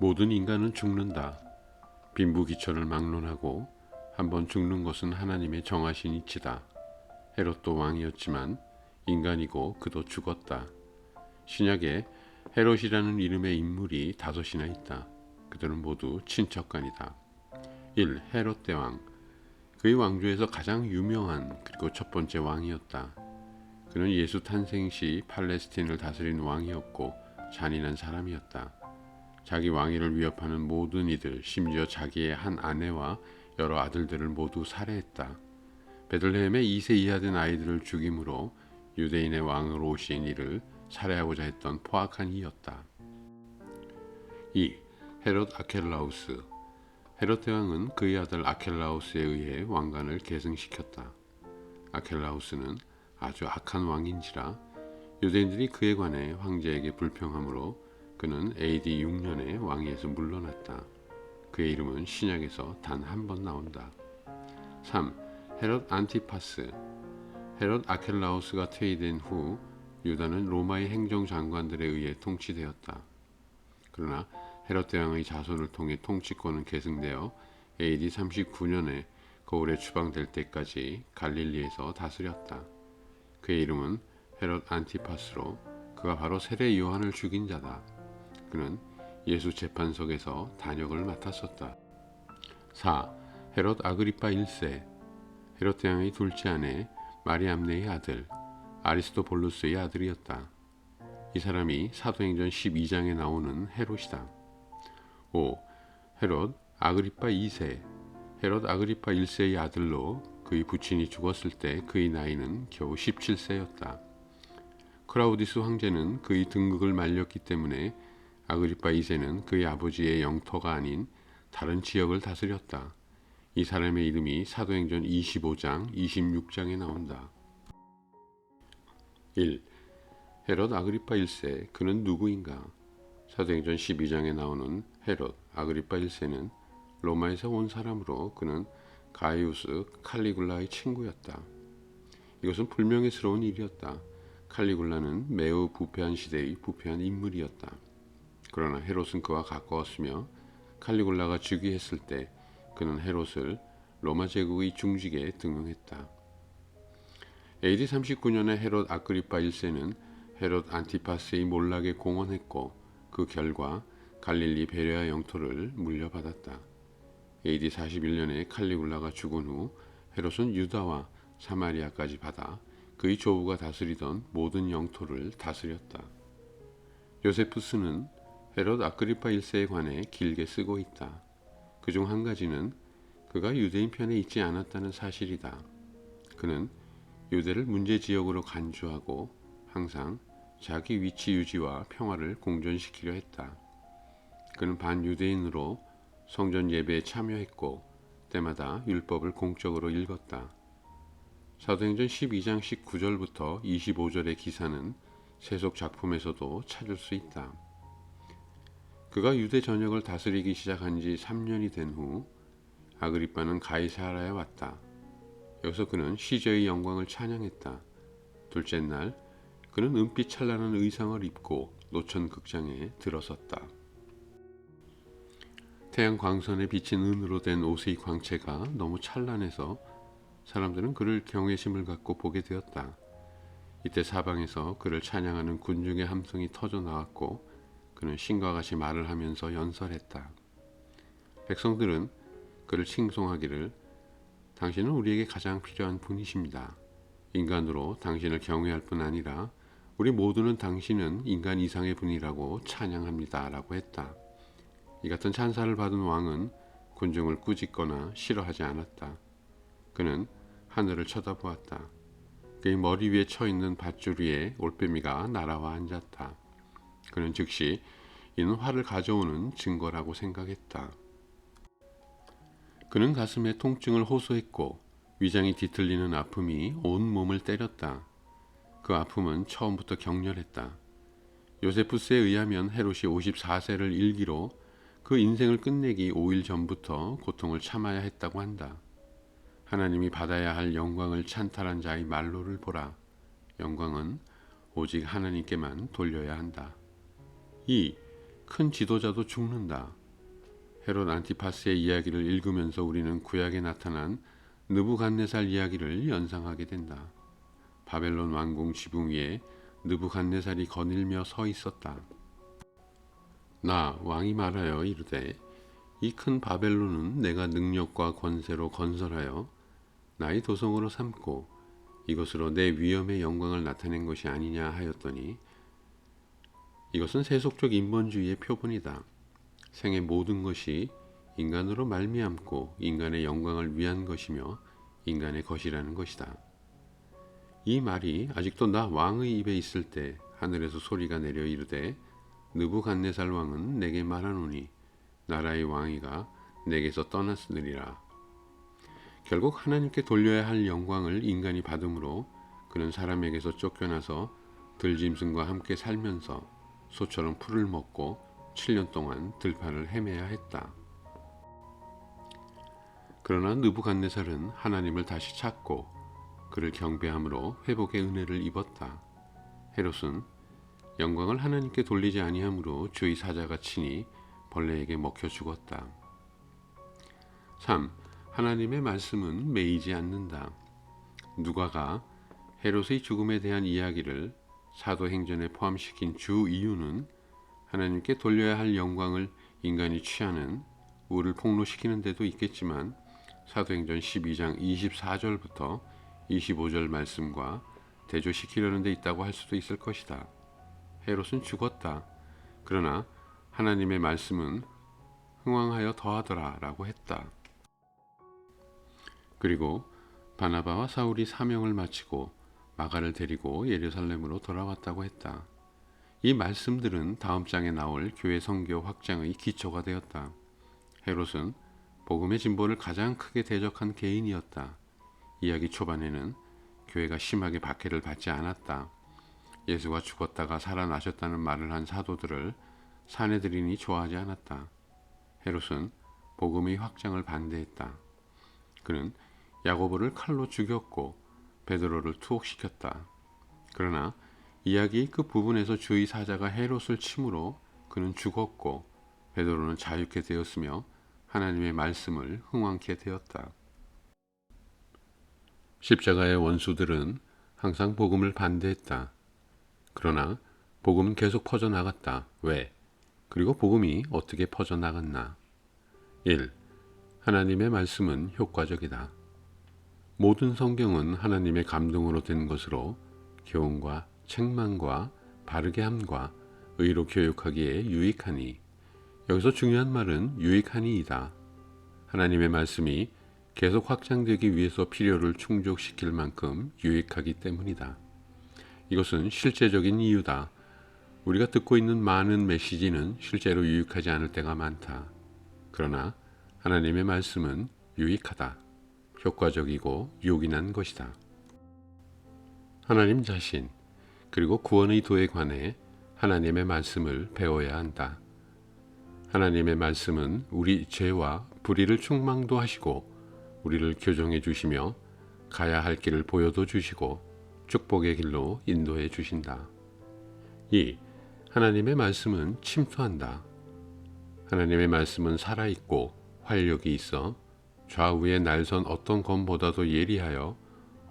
모든 인간은 죽는다. 빈부귀천을 막론하고 한번 죽는 것은 하나님의 정하신 이치다. 헤롯도 왕이었지만 인간이고 그도 죽었다. 신약에 헤롯이라는 이름의 인물이 5이나 있다. 그들은 모두 친척간이다. 1. 헤롯 대왕. 그의 왕조에서 가장 유명한 그리고 첫 번째 왕이었다. 그는 예수 탄생 시 팔레스틴을 다스린 왕이었고 잔인한 사람이었다. 자기 왕위를 위협하는 모든 이들, 심지어 자기의 한 아내와 여러 아들들을 모두 살해했다. 베들레헴의 2세 이하 된 아이들을 죽임으로 유대인의 왕으로 오신 이를 살해하고자 했던 포악한 이였다. 2. 헤롯 아켈라우스. 헤롯 대왕은 그의 아들 아켈라우스에 의해 왕관을 계승시켰다. 아켈라우스는 아주 악한 왕인지라 유대인들이 그에 관해 황제에게 불평하므로 그는 AD 6년에 왕위에서 물러났다. 그의 이름은 신약에서 단 한 번 나온다. 3. 헤롯 안티파스. 헤롯 아켈라우스가 퇴위된 후 유다는 로마의 행정장관들에 의해 통치되었다. 그러나 헤롯 대왕의 자손을 통해 통치권은 계승되어 AD 39년에 거울에 추방될 때까지 갈릴리에서 다스렸다. 그의 이름은 헤롯 안티파스로 그가 바로 세례 요한을 죽인 자다. 그는 예수 재판석에서 단역을 맡았었다. 4. 헤롯 아그리파 1세. 헤롯 대왕의 둘째 아내 마리암네의 아들 아리스토볼루스의 아들이었다. 이 사람이 사도행전 12장에 나오는 헤롯이다. 5. 헤롯 아그리파 2세. 헤롯 아그리파 1세의 아들로 그의 부친이 죽었을 때 그의 나이는 겨우 17세였다. 크라우디스 황제는 그의 등극을 말렸기 때문에 아그리파 2세는 그의 아버지의 영토가 아닌 다른 지역을 다스렸다. 이 사람의 이름이 사도행전 25장, 26장에 나온다. 1. 헤롯 아그리파 1세. 그는 누구인가? 사도행전 12장에 나오는 헤롯 아그리파 1세는 로마에서 온 사람으로 그는 가이우스 칼리굴라의 친구였다. 이것은 불명예스러운 일이었다. 칼리굴라는 매우 부패한 시대의 부패한 인물이었다. 그러나 헤롯은 그와 가까웠으며 칼리굴라가 즉위했을 때 그는 헤롯을 로마 제국의 중직에 등용했다. AD 39년에 헤롯 아그리파 1세는 헤롯 안티파스의 몰락에 공헌했고 그 결과 갈릴리 베레아 영토를 물려받았다. AD 41년에 칼리굴라가 죽은 후 헤롯은 유다와 사마리아까지 받아 그의 조부가 다스리던 모든 영토를 다스렸다. 요세푸스는 헤롯 아그리파 1세에 관해 길게 쓰고 있다. 그중 한 가지는 그가 유대인 편에 있지 않았다는 사실이다. 그는 유대를 문제지역으로 간주하고 항상 자기 위치 유지와 평화를 공존시키려 했다. 그는 반유대인으로 성전 예배에 참여했고 때마다 율법을 공적으로 읽었다. 사도행전 12장 19절부터 25절의 기사는 세속 작품에서도 찾을 수 있다. 그가 유대 전역을 다스리기 시작한 지 3년이 된 후 아그리빠는 가이사라에 왔다. 여기서 그는 시저의 영광을 찬양했다. 둘째 날 그는 은빛 찬란한 의상을 입고 노천 극장에 들어섰다. 태양 광선에 비친 은으로 된 옷의 광채가 너무 찬란해서 사람들은 그를 경외심을 갖고 보게 되었다. 이때 사방에서 그를 찬양하는 군중의 함성이 터져 나왔고 그는 신과 같이 말을 하면서 연설했다. 백성들은 그를 칭송하기를 당신은 우리에게 가장 필요한 분이십니다. 인간으로 당신을 경외할 뿐 아니라 우리 모두는 당신은 인간 이상의 분이라고 찬양합니다. 라고 했다. 이 같은 찬사를 받은 왕은 군중을 꾸짖거나 싫어하지 않았다. 그는 하늘을 쳐다보았다. 그의 머리 위에 쳐있는 밧줄 위에 올빼미가 날아와 앉았다. 그는 즉시 이는 화를 가져오는 증거라고 생각했다. 그는 가슴에 통증을 호소했고 위장이 뒤틀리는 아픔이 온 몸을 때렸다. 그 아픔은 처음부터 격렬했다. 요세푸스에 의하면 헤롯이 54세를 일기로 그 인생을 끝내기 5일 전부터 고통을 참아야 했다고 한다. 하나님이 받아야 할 영광을 찬탈한 자의 말로를 보라. 영광은 오직 하나님께만 돌려야 한다. 2. 큰 지도자도 죽는다. 헤롯 안티파스의 이야기를 읽으면서 우리는 구약에 나타난 느부갓네살 이야기를 연상하게 된다. 바벨론 왕궁 지붕 위에 느부갓네살이 거닐며 서 있었다. 나 왕이 말하여 이르되 이 큰 바벨론은 내가 능력과 권세로 건설하여 나의 도성으로 삼고 이것으로 내 위엄의 영광을 나타낸 것이 아니냐 하였더니 이것은 세속적 인본주의의 표본이다. 생의 모든 것이 인간으로 말미암고 인간의 영광을 위한 것이며 인간의 것이라는 것이다. 이 말이 아직도 나 왕의 입에 있을 때 하늘에서 소리가 내려 이르되 느부갓네살 왕은 내게 말하노니 나라의 왕위가 내게서 떠났으리라. 결국 하나님께 돌려야 할 영광을 인간이 받음으로 그는 사람에게서 쫓겨나서 들짐승과 함께 살면서 소처럼 풀을 먹고 7년 동안 들판을 헤매야 했다. 그러나 느부갓네살은 하나님을 다시 찾고 그를 경배함으로 회복의 은혜를 입었다. 헤롯은 영광을 하나님께 돌리지 아니함으로 주의 사자가 치니 벌레에게 먹혀 죽었다. 3. 하나님의 말씀은 매이지 않는다. 누가가 헤롯의 죽음에 대한 이야기를 사도행전에 포함시킨 주 이유는 하나님께 돌려야 할 영광을 인간이 취하는 우를 폭로시키는 데도 있겠지만 사도행전 12장 24절부터 25절 말씀과 대조시키려는 데 있다고 할 수도 있을 것이다. 헤롯은 죽었다. 그러나 하나님의 말씀은 흥왕하여 더하더라 라고 했다. 그리고 바나바와 사울이 사명을 마치고 마가를 데리고 예루살렘으로 돌아왔다고 했다. 이 말씀들은 다음 장에 나올 교회 선교 확장의 기초가 되었다. 헤롯은 복음의 진보를 가장 크게 대적한 개인이었다. 이야기 초반에는 교회가 심하게 박해를 받지 않았다. 예수가 죽었다가 살아나셨다는 말을 한 사도들을 사내들인이 좋아하지 않았다. 헤롯은 복음의 확장을 반대했다. 그는 야고보를 칼로 죽였고 베드로를 투옥시켰다. 그러나 이야기의 그 부분에서 주의 사자가 헤롯을 침으로 그는 죽었고 베드로는 자유케 되었으며 하나님의 말씀을 흥왕케 되었다. 십자가의 원수들은 항상 복음을 반대했다. 그러나 복음은 계속 퍼져나갔다. 왜? 그리고 복음이 어떻게 퍼져나갔나? 1. 하나님의 말씀은 효과적이다. 모든 성경은 하나님의 감동으로 된 것으로 교훈과 책망과 바르게 함과 의로 교육하기에 유익하니, 여기서 중요한 말은 유익하니이다. 하나님의 말씀이 계속 확장되기 위해서 필요를 충족시킬 만큼 유익하기 때문이다. 이것은 실제적인 이유다. 우리가 듣고 있는 많은 메시지는 실제로 유익하지 않을 때가 많다. 그러나 하나님의 말씀은 유익하다. 효과적이고 요긴한 것이다. 하나님 자신 그리고 구원의 도에 관해 하나님의 말씀을 배워야 한다. 하나님의 말씀은 우리 죄와 불의를 충망도 하시고 우리를 교정해 주시며 가야 할 길을 보여도 주시고 축복의 길로 인도해 주신다. 2. 하나님의 말씀은 침투한다. 하나님의 말씀은 살아있고 활력이 있어 좌우의 날선 어떤 검보다도 예리하여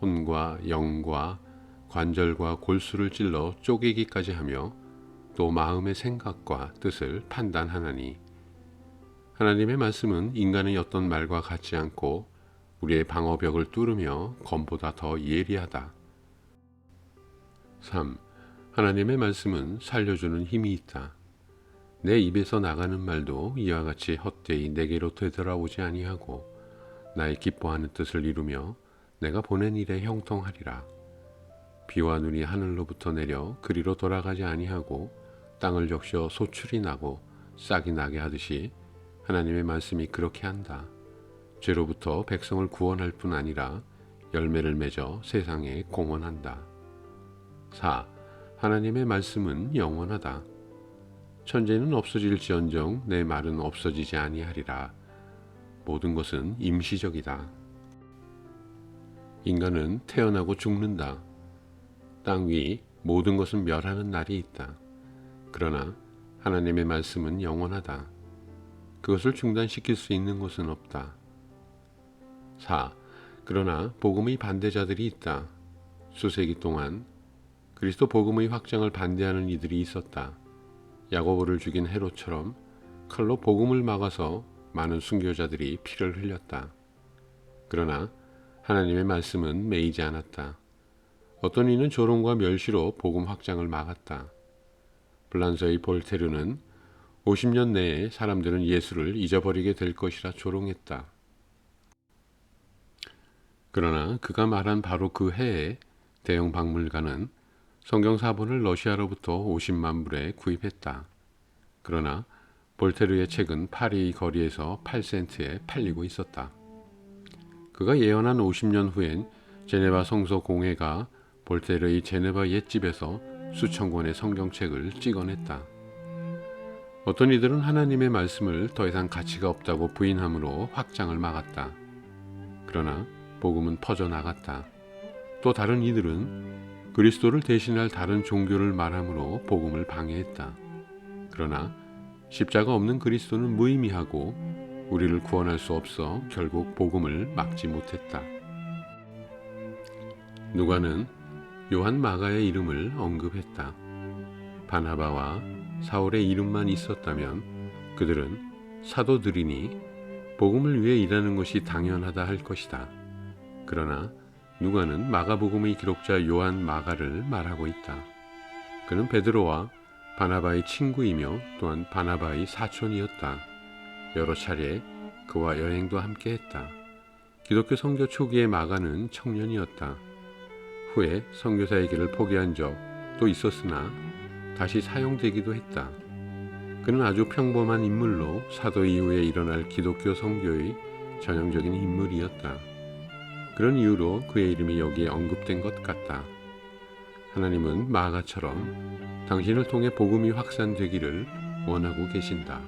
혼과 영과 관절과 골수를 찔러 쪼개기까지 하며 또 마음의 생각과 뜻을 판단하나니, 하나님의 말씀은 인간의 어떤 말과 같지 않고 우리의 방어벽을 뚫으며 검보다 더 예리하다. 3. 하나님의 말씀은 살려주는 힘이 있다. 내 입에서 나가는 말도 이와 같이 헛되이 내게로 되돌아오지 아니하고 나의 기뻐하는 뜻을 이루며 내가 보낸 일에 형통하리라. 비와 눈이 하늘로부터 내려 그리로 돌아가지 아니하고 땅을 적셔 소출이 나고 싹이 나게 하듯이 하나님의 말씀이 그렇게 한다. 죄로부터 백성을 구원할 뿐 아니라 열매를 맺어 세상에 공헌한다. 4. 하나님의 말씀은 영원하다. 천재는 없어질지언정 내 말은 없어지지 아니하리라. 모든 것은 임시적이다. 인간은 태어나고 죽는다. 땅 위 모든 것은 멸하는 날이 있다. 그러나 하나님의 말씀은 영원하다. 그것을 중단시킬 수 있는 것은 없다. 4. 그러나 복음의 반대자들이 있다. 수세기 동안 그리스도 복음의 확장을 반대하는 이들이 있었다. 야고보를 죽인 헤롯처럼 칼로 복음을 막아서 많은 순교자들이 피를 흘렸다. 그러나 하나님의 말씀은 매이지 않았다. 어떤 이는 조롱과 멸시로 복음 확장을 막았다. 프랑스의 볼테르는 50년 내에 사람들은 예수를 잊어버리게 될 것이라 조롱했다. 그러나 그가 말한 바로 그 해에 대형 박물관은 성경 사본을 러시아로부터 50만 불에 구입했다. 그러나 볼테르의 책은 파리 거리에서 8센트에 팔리고 있었다. 그가 예언한 50년 후엔 제네바 성서 공회가 볼테르의 제네바 옛집에서 수천 권의 성경책을 찍어냈다. 어떤 이들은 하나님의 말씀을 더 이상 가치가 없다고 부인함으로 확장을 막았다. 그러나 복음은 퍼져나갔다. 또 다른 이들은 그리스도를 대신할 다른 종교를 말함으로 복음을 방해했다. 그러나 십자가 없는 그리스도는 무의미하고 우리를 구원할 수 없어 결국 복음을 막지 못했다. 누가는 요한 마가의 이름을 언급했다. 바나바와 사울의 이름만 있었다면 그들은 사도들이니 복음을 위해 일하는 것이 당연하다 할 것이다. 그러나 누가는 마가복음의 기록자 요한 마가를 말하고 있다. 그는 베드로와 바나바의 친구이며 또한 바나바의 사촌이었다. 여러 차례 그와 여행도 함께했다. 기독교 선교 초기의 마가는 청년이었다. 후에 선교사의 길을 포기한 적도 있었으나 다시 사용되기도 했다. 그는 아주 평범한 인물로 사도 이후에 일어날 기독교 선교의 전형적인 인물이었다. 그런 이유로 그의 이름이 여기에 언급된 것 같다. 하나님은 마가처럼 당신을 통해 복음이 확산되기를 원하고 계신다.